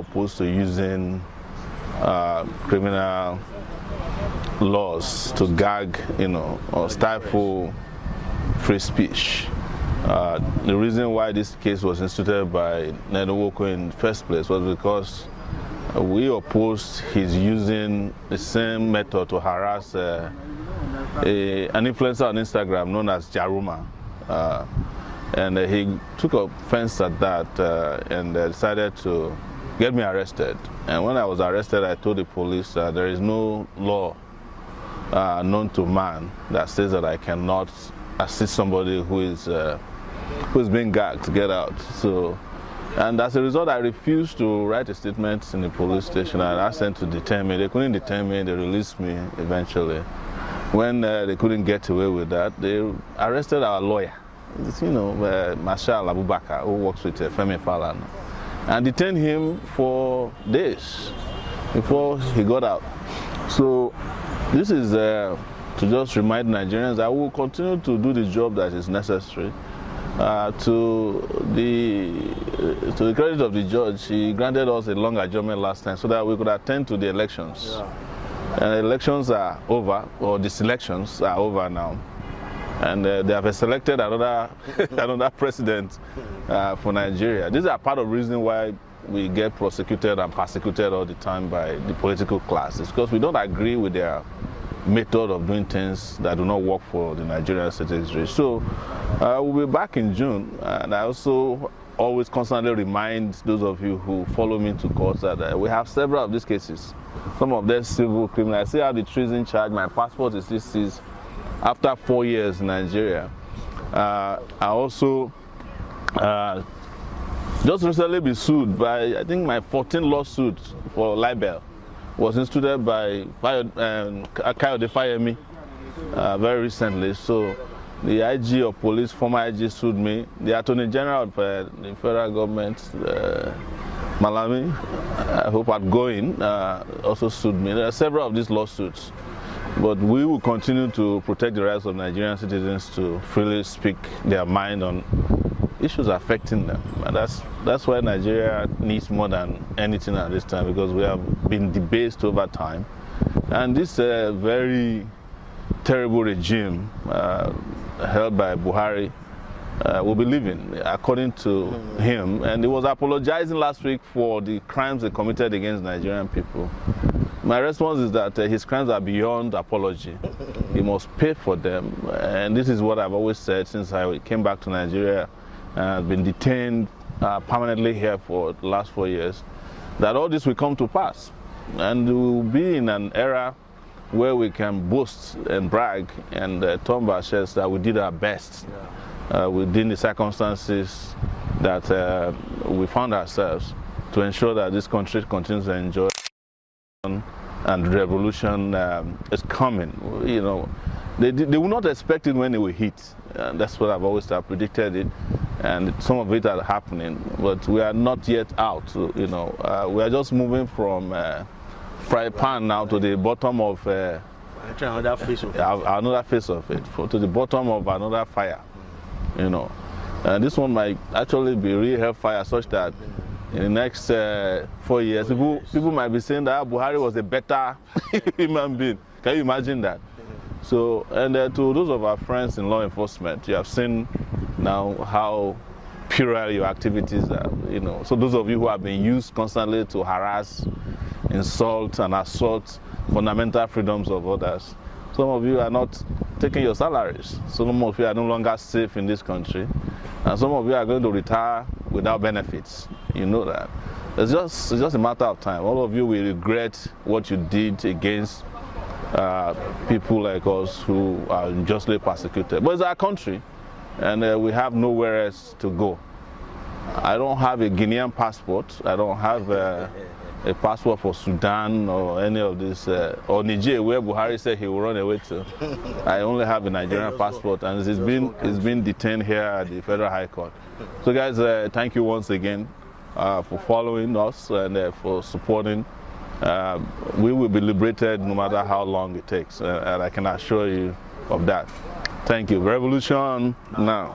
opposed to using criminal laws to gag, or stifle free speech. The reason why this case was instituted by Nwoko in the first place was because we opposed his using the same method to harass an influencer on Instagram known as Jaruma. And he took offense at that and decided to get me arrested. And when I was arrested, I told the police that there is no law known to man that says that I cannot assist somebody who is being gagged to get out. So, and as a result, I refused to write a statement in the police station. I asked them to detain me. They couldn't detain me. They released me eventually. When they couldn't get away with that, they arrested our lawyer, Marshal Abubakar, who works with Femi Falana, and detained him for days before he got out. So this is to just remind Nigerians that we will continue to do the job that is necessary. To the credit of the judge, he granted us a long adjournment last time so that we could attend to the elections. Yeah. And the elections are over, or the selections are over now. And they have selected another president for Nigeria. These are part of the reason why we get prosecuted and persecuted all the time by the political class. It's because we don't agree with their method of doing things that do not work for the Nigerian citizenry. So we'll be back in June, and I also always constantly remind those of you who follow me to court that we have several of these cases. Some of them civil criminal. I see how the treason charge. My passport is still seized after 4 years in Nigeria. I also just recently been sued by, I think my 14th lawsuit for libel was instituted by Kayode Fayemi very recently. So the IG of police, former IG, sued me. The Attorney General of the federal government, Malami, I hope outgoing, also sued me. There are several of these lawsuits. But we will continue to protect the rights of Nigerian citizens to freely speak their mind on issues affecting them. And that's why Nigeria needs more than anything at this time, because we have been debased over time. And this very terrible regime held by Buhari will be leaving, according to him. And he was apologizing last week for the crimes they committed against Nigerian people. My response is that his crimes are beyond apology. He must pay for them. And this is what I've always said since I came back to Nigeria. I've been detained permanently here for the last 4 years, that all this will come to pass. And we will be in an era where we can boast and brag and thump our chests that we did our best within the circumstances that we found ourselves to ensure that this country continues to enjoy. And revolution is coming. They will not expect it when it will hit. And that's what I've always predicted it. And some of it are happening, but we are not yet out. We are just moving from fry pan now to the bottom of another face of it, to the bottom of another fire. And this one might actually be real hellfire, such that in the next 4 years, people might be saying that Buhari was a better human being. Can you imagine that? So, and to those of our friends in law enforcement, you have seen now how puerile your activities are. So those of you who have been used constantly to harass, insult, and assault fundamental freedoms of others, some of you are not taking your salaries. Some of you are no longer safe in this country, and some of you are going to retire without benefits. You know that. It's just a matter of time. All of you will regret what you did against people like us who are unjustly persecuted. But it's our country, and we have nowhere else to go. I don't have a Guinean passport. I don't have a passport for Sudan or any of this, or Niger, where Buhari said he will run away to. I only have a Nigerian passport, and it's been detained here at the Federal High Court. So guys, thank you once again for following us and for supporting. We will be liberated no matter how long it takes, and I can assure you of that. Thank you. Revolution now.